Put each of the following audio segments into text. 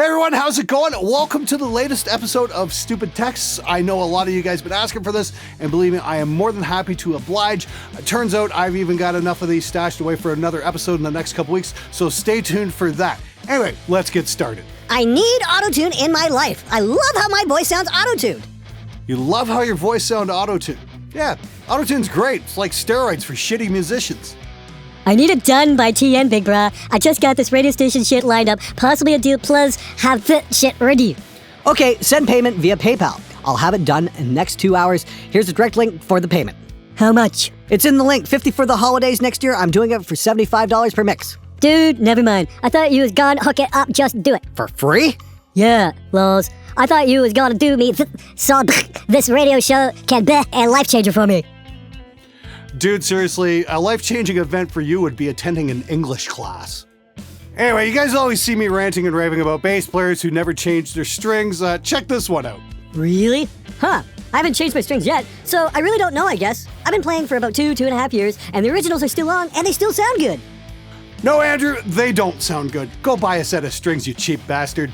Hey everyone, how's it going? Welcome to the latest episode of Stupid Texts. I know a lot of you guys have been asking for this, and believe me, I am more than happy to oblige. It turns out I've even got enough of these stashed away for another episode in the next couple weeks, so stay tuned for that. Anyway, let's get started. I need autotune in my life. I love how my voice sounds autotuned. You love how your voice sounds autotuned. Yeah, autotune's great. It's like steroids for shitty musicians. I need it done by TN, big brah. I just got this radio station shit lined up, possibly a deal plus have the shit ready. Okay, send payment via PayPal. I'll have it done in the next 2 hours. Here's the direct link for the payment. How much? It's in the link. 50 for the holidays next year. I'm doing it for $75 per mix. Dude, never mind. I thought you was gonna hook it up, just do it. For free? Yeah, lols. I thought you was gonna do me so this radio show can be a life changer for me. Dude, seriously, a life-changing event for you would be attending an English class. Anyway, you guys always see me ranting and raving about bass players who never change their strings. Check this one out. Really? Huh. I haven't changed my strings yet, so I really don't know, I guess. I've been playing for about 2.5 years, and the originals are still on, and they still sound good. No, Andrew, they don't sound good. Go buy a set of strings, you cheap bastard.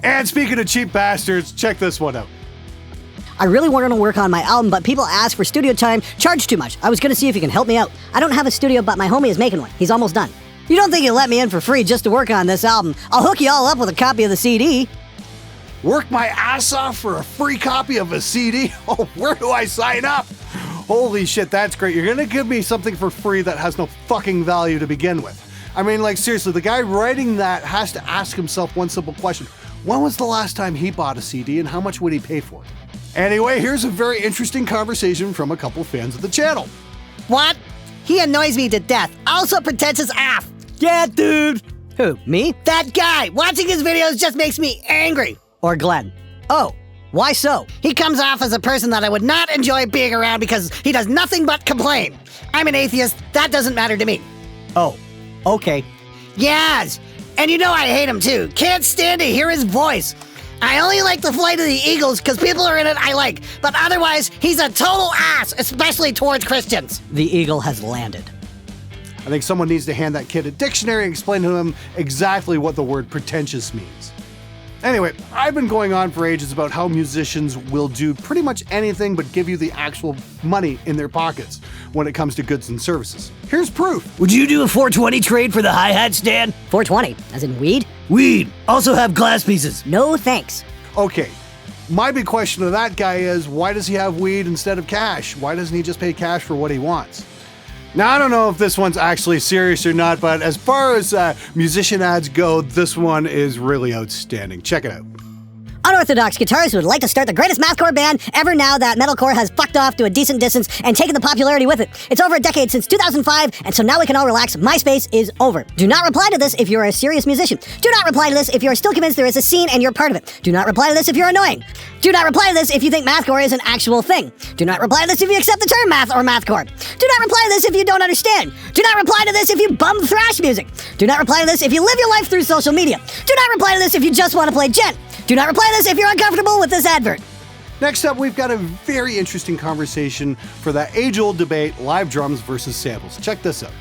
And speaking of cheap bastards, check this one out. I really want to work on my album, but people ask for studio time, charge too much. I was going to see if you can help me out. I don't have a studio, but my homie is making one. He's almost done. You don't think you'll let me in for free just to work on this album? I'll hook you all up with a copy of the CD. Work my ass off for a free copy of a CD? Oh, where do I sign up? Holy shit, that's great. You're gonna give me something for free that has no fucking value to begin with. I mean, like, seriously, the guy writing that has to ask himself one simple question. When was the last time he bought a CD and how much would he pay for it? Anyway, here's a very interesting conversation from a couple fans of the channel. What? He annoys me to death. Also pretentious AF. Yeah, dude. Who, me? That guy. Watching his videos just makes me angry. Or Glenn. Oh, why so? He comes off as a person that I would not enjoy being around because he does nothing but complain. I'm an atheist. That doesn't matter to me. Oh, okay. Yes. And you know I hate him too. Can't stand to hear his voice. I only like the Flight of the Eagles because people are in it I like, but otherwise, he's a total ass, especially towards Christians. The eagle has landed. I think someone needs to hand that kid a dictionary and explain to him exactly what the word pretentious means. Anyway, I've been going on for ages about how musicians will do pretty much anything but give you the actual money in their pockets when it comes to goods and services. Here's proof. Would you do a 420 trade for the hi-hat stand? 420, as in weed? Weed. Also have glass pieces. No thanks. Okay, my big question to that guy is, why does he have weed instead of cash? Why doesn't he just pay cash for what he wants? Now, I don't know if this one's actually serious or not, but as far as musician ads go, this one is really outstanding. Check it out. Unorthodox guitarists would like to start the greatest mathcore band ever now that metalcore has fucked off to a decent distance and taken the popularity with it. It's over a decade since 2005, and so now we can all relax. MySpace is over. Do not reply to this if you're a serious musician. Do not reply to this if you're still convinced there is a scene and you're part of it. Do not reply to this if you're annoying. Do not reply to this if you think mathcore is an actual thing. Do not reply to this if you accept the term math or mathcore. Do not reply to this if you don't understand. Do not reply to this if you bum thrash music. Do not reply to this if you live your life through social media. Do not reply to this if you just want to play Gent. Do not reply to this if you're uncomfortable with this advert. Next up, we've got a very interesting conversation for that age-old debate, live drums versus samples. Check this out.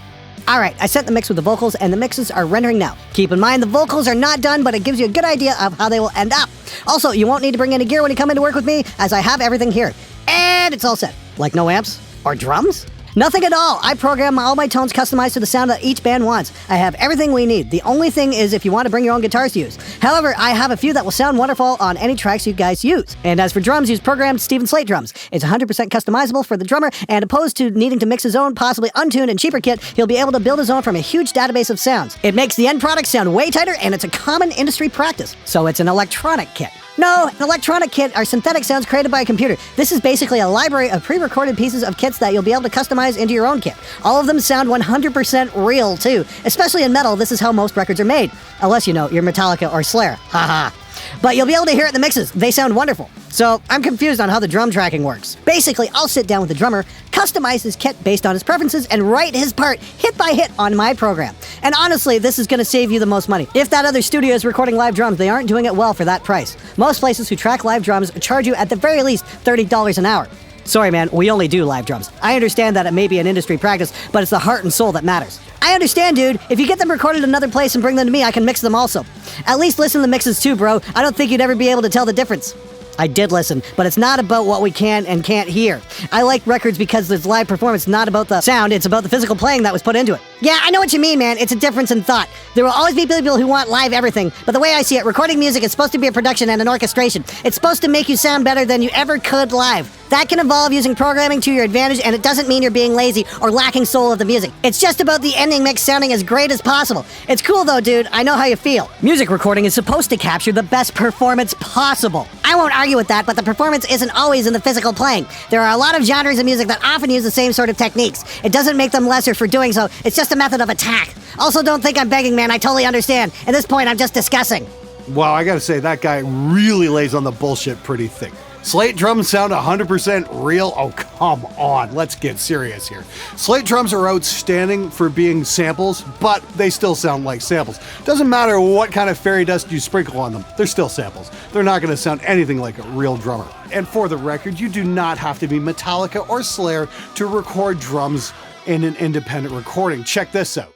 All right, I sent the mix with the vocals, and the mixes are rendering now. Keep in mind, the vocals are not done, but it gives you a good idea of how they will end up. Also, you won't need to bring any gear when you come in to work with me, as I have everything here. And it's all set. Like no amps or drums? Nothing at all. I program all my tones customized to the sound that each band wants. I have everything we need. The only thing is if you want to bring your own guitars to use. However, I have a few that will sound wonderful on any tracks you guys use. And as for drums, use programmed Steven Slate drums. It's 100% customizable for the drummer, and opposed to needing to mix his own, possibly untuned and cheaper kit, he'll be able to build his own from a huge database of sounds. It makes the end product sound way tighter, and it's a common industry practice. So it's an electronic kit. No, an electronic kit are synthetic sounds created by a computer. This is basically a library of pre-recorded pieces of kits that you'll be able to customize into your own kit. All of them sound 100% real, too. Especially in metal, this is how most records are made. Unless, you know, you're Metallica or Slayer. Haha. But you'll be able to hear it in the mixes. They sound wonderful. So I'm confused on how the drum tracking works. Basically, I'll sit down with the drummer, customize his kit based on his preferences, and write his part hit by hit on my program. And honestly, this is going to save you the most money. If that other studio is recording live drums, they aren't doing it well for that price. Most places who track live drums charge you at the very least $30 an hour. Sorry, man, we only do live drums. I understand that it may be an industry practice, but it's the heart and soul that matters. I understand, dude. If you get them recorded another place and bring them to me, I can mix them also. At least listen to the mixes too, bro. I don't think you'd ever be able to tell the difference. I did listen, but it's not about what we can and can't hear. I like records because there's live performance, not about the sound, it's about the physical playing that was put into it. Yeah, I know what you mean, man. It's a difference in thought. There will always be people who want live everything, but the way I see it, recording music is supposed to be a production and an orchestration. It's supposed to make you sound better than you ever could live. That can involve using programming to your advantage, and it doesn't mean you're being lazy or lacking soul of the music. It's just about the ending mix sounding as great as possible. It's cool though, dude. I know how you feel. Music recording is supposed to capture the best performance possible. I won't argue with that, but the performance isn't always in the physical playing. There are a lot of genres of music that often use the same sort of techniques. It doesn't make them lesser for doing so. It's just a method of attack. Also, don't think I'm begging, man. I totally understand. At this point, I'm just discussing. Wow, I gotta say, that guy really lays on the bullshit pretty thick. Slate drums sound 100% real? Oh, come on, let's get serious here. Slate drums are outstanding for being samples, but they still sound like samples. Doesn't matter what kind of fairy dust you sprinkle on them, they're still samples. They're not gonna sound anything like a real drummer. And for the record, you do not have to be Metallica or Slayer to record drums in an independent recording. Check this out.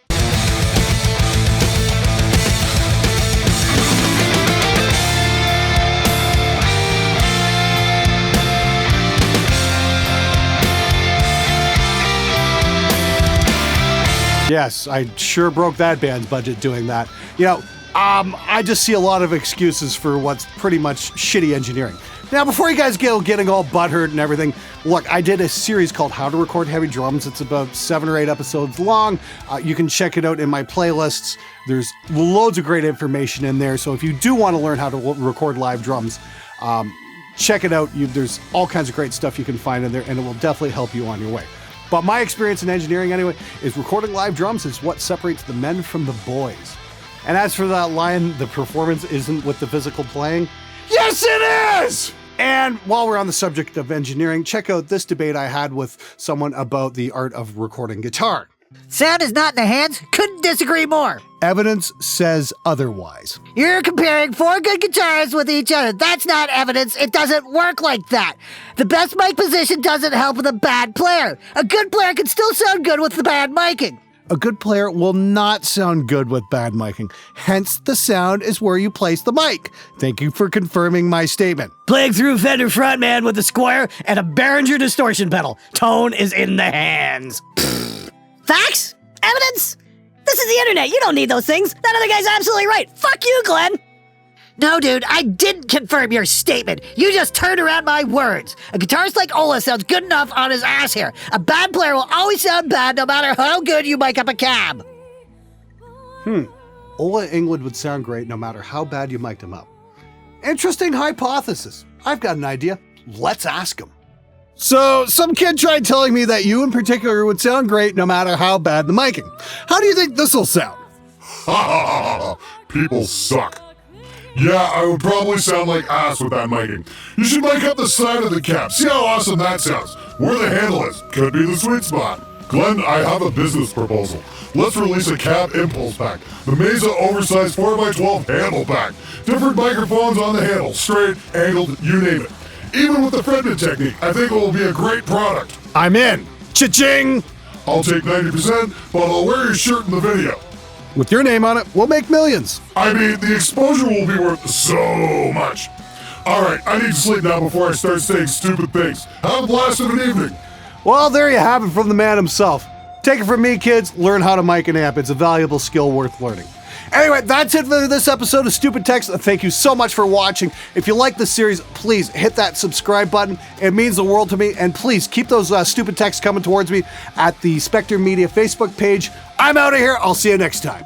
Yes, I sure broke that band's budget doing that. You know, I just see a lot of excuses for what's pretty much shitty engineering. Now, before you guys go getting all butthurt and everything, look, I did a series called How to Record Heavy Drums. It's about 7 or 8 episodes long. You can check it out in my playlists. There's loads of great information in there. So if you do want to learn how to record live drums, check it out. There's all kinds of great stuff you can find in there, and it will definitely help you on your way. But my experience in engineering anyway is recording live drums is what separates the men from the boys. And as for that line, the performance isn't with the physical playing, yes it is! And while we're on the subject of engineering, check out this debate I had with someone about the art of recording guitar. Sound is not in the hands. Couldn't disagree more. Evidence says otherwise. You're comparing 4 good guitarists with each other. That's not evidence. It doesn't work like that. The best mic position doesn't help with a bad player. A good player can still sound good with the bad miking. A good player will not sound good with bad miking. Hence, the sound is where you place the mic. Thank you for confirming my statement. Playing through Fender Frontman with a Squire and a Behringer distortion pedal. Tone is in the hands. Facts? Evidence? This is the internet. You don't need those things. That other guy's absolutely right. Fuck you, Glenn. No, dude, I didn't confirm your statement. You just turned around my words. A guitarist like Ola sounds good enough on his ass here. A bad player will always sound bad no matter how good you mic up a cab. Ola England would sound great no matter how bad you mic'd him up. Interesting hypothesis. I've got an idea. Let's ask him. So, some kid tried telling me that you in particular would sound great no matter how bad the miking. How do you think this'll sound? Ha ha ha ha! People suck. Yeah, I would probably sound like ass with that miking. You should mic up the side of the cab. See how awesome that sounds. Where the handle is could be the sweet spot. Glenn, I have a business proposal. Let's release a cab impulse pack. The Mesa oversized 4x12 handle pack. Different microphones on the handle, straight, angled, you name it. Even with the Fredman technique, I think it will be a great product. I'm in. Cha-ching! I'll take 90%, but I'll wear your shirt in the video. With your name on it, we'll make millions. I mean, the exposure will be worth so much. All right, I need to sleep now before I start saying stupid things. Have a blast of an evening. Well, there you have it from the man himself. Take it from me, kids. Learn how to mic an amp. It's a valuable skill worth learning. Anyway, that's it for this episode of Stupid Text. Thank you so much for watching. If you like the series, please hit that subscribe button. It means the world to me. And please keep those stupid texts coming towards me at the Spectre Media Facebook page. I'm out of here. I'll see you next time.